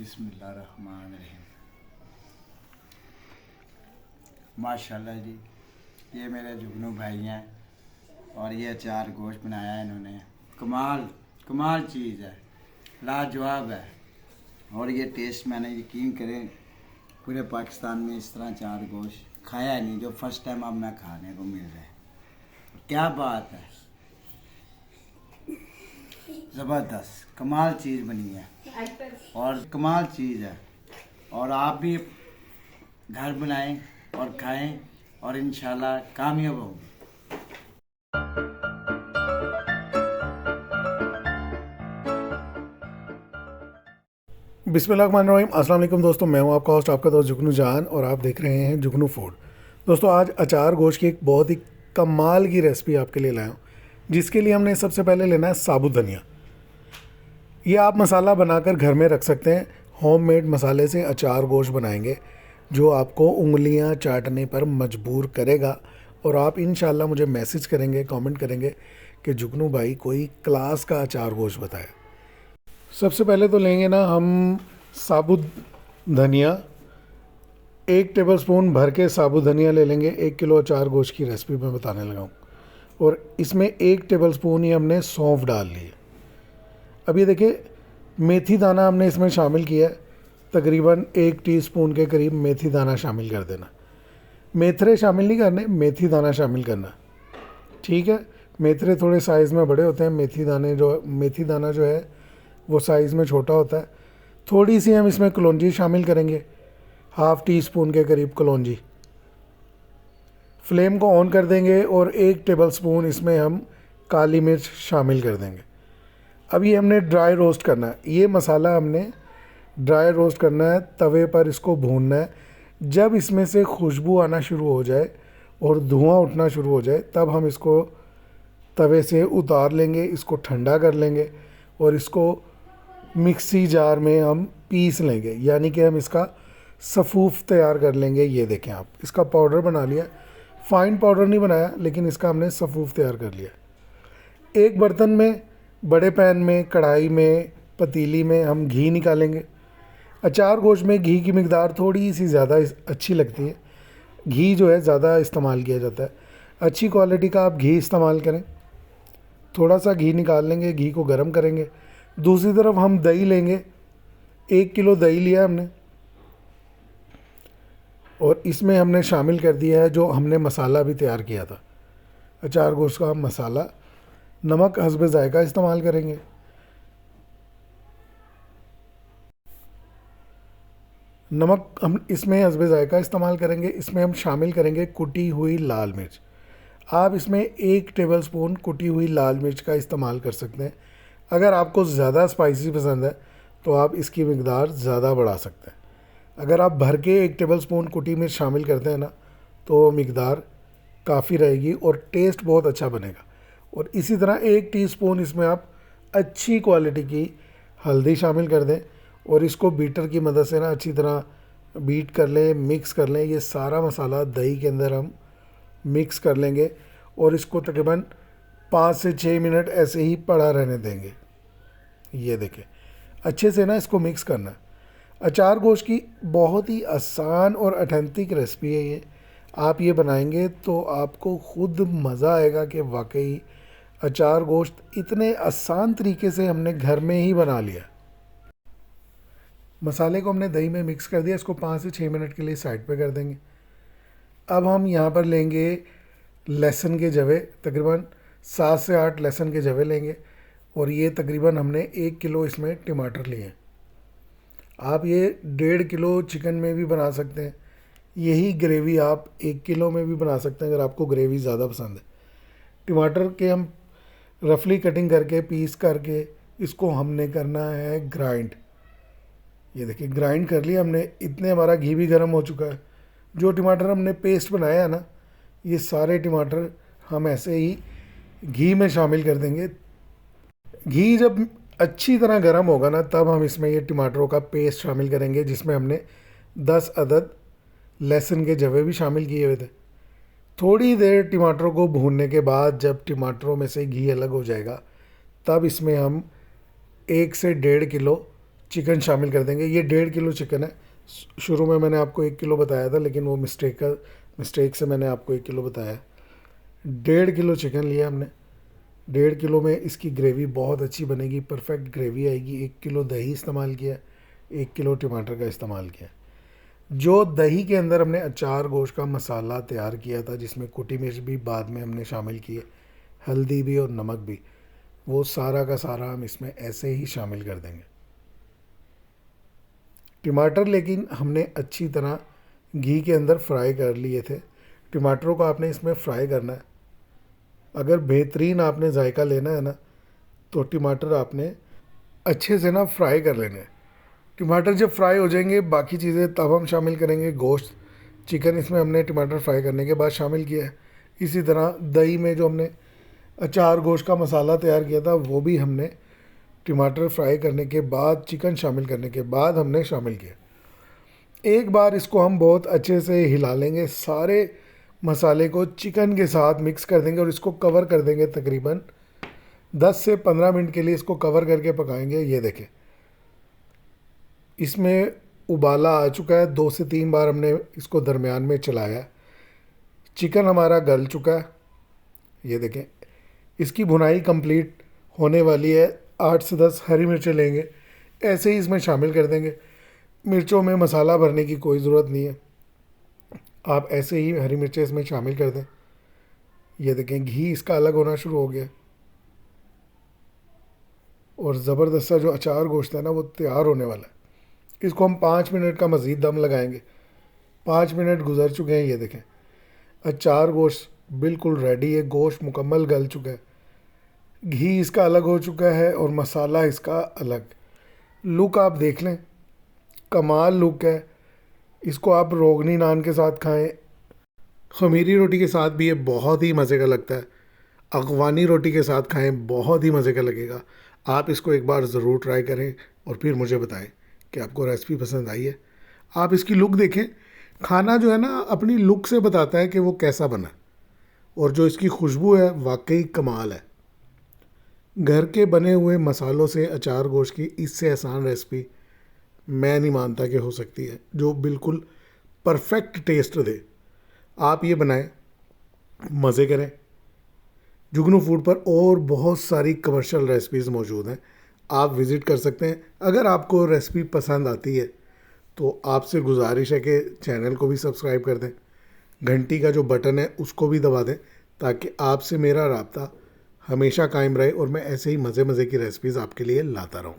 बिस्मिल्लाहिर्रहमानिर्रहीम। माशाल्लाह जी, ये मेरे जुगनू भाई हैं और ये अचार गोश्त बनाया है इन्होंने। कमाल चीज़ है, लाजवाब है। और ये टेस्ट मैंने यकीन करें पूरे पाकिस्तान में इस तरह अचार गोश्त खाया नहीं, जो फर्स्ट टाइम अब मैं खाने को मिल रहा है। क्या बात है, ज़बरदस्त कमाल चीज़ बनी है और कमाल चीज़ है। और आप भी घर बनाएं और खाएं और इंशाल्लाह कामयाब होंगे। बिस्मिल्लाहिर्रहमानिर्रहीम। अस्सलाम वालेकुम दोस्तों, मैं हूं आपका होस्ट, आपका दोस्त जुगनू जान, और आप देख रहे हैं जुगनू फूड। दोस्तों, आज अचार गोश्त की एक बहुत ही कमाल की रेसिपी आपके लिए लाया हूं, जिसके लिए हमने सबसे पहले लेना है साबुत धनिया। ये आप मसाला बनाकर घर में रख सकते हैं। होममेड मसाले से अचार गोश्त बनाएंगे जो आपको उंगलियां चाटने पर मजबूर करेगा, और आप इंशाल्लाह मुझे मैसेज करेंगे, कमेंट करेंगे कि जुगनू भाई कोई क्लास का अचार गोश्त बताए। सबसे पहले तो लेंगे ना हम साबुत धनिया। 1 टेबलस्पून भर के साबुत धनिया ले लेंगे। 1 किलो अचार गोश्त की रेसिपी मैं बताने लगा हूँ। और इसमें 1 टेबलस्पून ही हमने सौंफ डाल ली है। अब ये देखिए, मेथी दाना हमने इसमें शामिल किया है। तकरीबन 1 टीस्पून के करीब मेथी दाना शामिल कर देना। मेथरे शामिल नहीं करने, मेथी दाना शामिल करना, ठीक है। मेथरे थोड़े साइज़ में बड़े होते हैं, मेथी दाना जो है वो साइज़ में छोटा होता है। थोड़ी सी हम इसमें कलौंजी शामिल करेंगे, 1/2 टीस्पून के करीब कलौंजी। फ्लेम को ऑन कर देंगे और 1 टेबलस्पून इसमें हम काली मिर्च शामिल कर देंगे। अब ये हमने ड्राई रोस्ट करना है। ये मसाला हमने ड्राई रोस्ट करना है, तवे पर इसको भूनना है। जब इसमें से खुशबू आना शुरू हो जाए और धुआं उठना शुरू हो जाए, तब हम इसको तवे से उतार लेंगे, इसको ठंडा कर लेंगे और इसको मिक्सी जार में हम पीस लेंगे, यानी कि हम इसका सफ़ूफ तैयार कर लेंगे। ये देखें आप, इसका पाउडर बना लिया। फ़ाइन पाउडर नहीं बनाया, लेकिन इसका हमने सफ़ूफ तैयार कर लिया। एक बर्तन में, बड़े पैन में, कढ़ाई में, पतीली में हम घी निकालेंगे। अचार गोश्त में घी की मिकदार थोड़ी सी ज़्यादा अच्छी लगती है। घी जो है ज़्यादा इस्तेमाल किया जाता है। अच्छी क्वालिटी का आप घी इस्तेमाल करें। थोड़ा सा घी निकाल लेंगे, घी को गर्म करेंगे। दूसरी तरफ हम दही लेंगे। 1 किलो दही लिया हमने, और इसमें हमने शामिल कर दिया है जो हमने मसाला भी तैयार किया था, अचार गोश्त का मसाला। नमक हस्बे जायका इस्तेमाल करेंगे। नमक हम इसमें हस्बे जायका इस्तेमाल करेंगे। इसमें हम शामिल करेंगे कुटी हुई लाल मिर्च। आप इसमें 1 टेबलस्पून कुटी हुई लाल मिर्च का इस्तेमाल कर सकते हैं। अगर आपको ज़्यादा स्पाइसी पसंद है तो आप इसकी मिकदार ज़्यादा बढ़ा सकते हैं। अगर आप भर के 1 टेबलस्पून कुटी मिर्च शामिल करते हैं ना, तो मिकदार काफ़ी रहेगी और टेस्ट बहुत अच्छा बनेगा। और इसी तरह 1 टीस्पून इसमें आप अच्छी क्वालिटी की हल्दी शामिल कर दें, और इसको बीटर की मदद से ना अच्छी तरह बीट कर लें, मिक्स कर लें। ये सारा मसाला दही के अंदर हम मिक्स कर लेंगे और इसको तकरीबन 5 से 6 मिनट ऐसे ही पड़ा रहने देंगे। ये देखें, अच्छे से ना इसको मिक्स करना है। अचार गोश्त की बहुत ही आसान और ऑथेंटिक रेसिपी है ये। आप ये बनाएंगे तो आपको खुद मज़ा आएगा कि वाकई अचार गोश्त इतने आसान तरीके से हमने घर में ही बना लिया। मसाले को हमने दही में मिक्स कर दिया। इसको 5 से 6 मिनट के लिए साइड पे कर देंगे। अब हम यहाँ पर लेंगे लहसुन के जवे, तकरीबन 7 से 8 लहसुन के जवे लेंगे, और ये तकरीबन हमने 1 किलो इसमें टमाटर लिए हैं। आप ये 1.5 किलो चिकन में भी बना सकते हैं। यही ग्रेवी आप 1 किलो में भी बना सकते हैं अगर आपको ग्रेवी ज़्यादा पसंद है। टमाटर के हम रफली कटिंग करके, पीस करके इसको हमने करना है ग्राइंड। ये देखिए, ग्राइंड कर लिया हमने। इतने हमारा घी भी गर्म हो चुका है। जो टमाटर हमने पेस्ट बनाया है ना, ये सारे टमाटर हम ऐसे ही घी में शामिल कर देंगे। घी जब अच्छी तरह गर्म होगा ना, तब हम इसमें ये टमाटरों का पेस्ट शामिल करेंगे, जिसमें हमने 10 अदद लहसुन के जवे भी शामिल किए हुए थे। थोड़ी देर टमाटरों को भूनने के बाद जब टमाटरों में से घी अलग हो जाएगा, तब इसमें हम 1 से 1.5 किलो चिकन शामिल कर देंगे। ये 1.5 किलो चिकन है। शुरू में मैंने आपको 1 किलो बताया था, लेकिन वो मिस्टेक से मैंने आपको 1 किलो बताया। 1.5 किलो चिकन लिया हमने। 1.5 किलो में इसकी ग्रेवी बहुत अच्छी बनेगी, परफेक्ट ग्रेवी आएगी। 1 किलो दही इस्तेमाल किया, 1 किलो टमाटर का इस्तेमाल किया। जो दही के अंदर हमने अचार गोश्त का मसाला तैयार किया था, जिसमें कुटी मिर्च भी बाद में हमने शामिल किए, हल्दी भी और नमक भी, वो सारा का सारा हम इसमें ऐसे ही शामिल कर देंगे। टमाटर लेकिन हमने अच्छी तरह घी के अंदर फ्राई कर लिए थे। टमाटरों को आपने इसमें फ्राई करना है। अगर बेहतरीन आपने जायका लेना है ना, तो टमाटर आपने अच्छे से ना फ्राई कर लेने हैं। टमाटर जब फ्राई हो जाएंगे, बाकी चीज़ें तब हम शामिल करेंगे। गोश्त, चिकन इसमें हमने टमाटर फ्राई करने के बाद शामिल किया है। इसी तरह दही में जो हमने अचार गोश्त का मसाला तैयार किया था, वो भी हमने टमाटर फ्राई करने के बाद, चिकन शामिल करने के बाद हमने शामिल किया। एक बार इसको हम बहुत अच्छे से हिला लेंगे, सारे मसाले को चिकन के साथ मिक्स कर देंगे और इसको कवर कर देंगे। तकरीबन 10 से 15 मिनट के लिए इसको कवर करके पकाएंगे। ये देखें, इसमें उबाला आ चुका है। 2 से 3 बार हमने इसको दरमियान में चलाया। चिकन हमारा गल चुका है। ये देखें, इसकी भुनाई कंप्लीट होने वाली है। 8 से 10 हरी मिर्चें लेंगे, ऐसे ही इसमें शामिल कर देंगे। मिर्चों में मसाला भरने की कोई ज़रूरत नहीं है, आप ऐसे ही हरी मिर्चें इसमें शामिल कर दें। ये देखें, घी इसका अलग होना शुरू हो गया और ज़बरदस्त सा जो अचार गोश्त है ना, वो तैयार होने वाला है। इसको हम 5 मिनट का मज़ीद दम लगाएंगे। 5 मिनट गुजर चुके हैं। ये देखें, अचार गोश्त बिल्कुल रेडी है। गोश्त मुकम्मल गल चुका है, घी इसका अलग हो चुका है और मसाला इसका अलग। लुक आप देख लें, कमाल लुक है। इसको आप रोगनी नान के साथ खाएं, खमीरी रोटी के साथ भी ये बहुत ही मज़े का लगता है। अफ़गानी रोटी के साथ खाएं, बहुत ही मज़े का लगेगा। आप इसको एक बार ज़रूर ट्राई करें और फिर मुझे बताएं कि आपको रेसिपी पसंद आई है। आप इसकी लुक देखें। खाना जो है ना, अपनी लुक से बताता है कि वो कैसा बना, और जो इसकी खुशबू है वाकई कमाल है। घर के बने हुए मसालों से अचार गोश्त की इससे आसान रेसिपी मैं नहीं मानता कि हो सकती है, जो बिल्कुल परफेक्ट टेस्ट दे। आप ये बनाएं, मज़े करें। जुगनू फूड पर और बहुत सारी कमर्शियल रेसिपीज़ मौजूद हैं, आप विज़िट कर सकते हैं। अगर आपको रेसिपी पसंद आती है तो आपसे गुजारिश है कि चैनल को भी सब्सक्राइब कर दें, घंटी का जो बटन है उसको भी दबा दें, ताकि आपसे मेरा राब्ता हमेशा कायम रहे और मैं ऐसे ही मज़े मज़े की रेसिपीज़ आपके लिए लाता रहूं।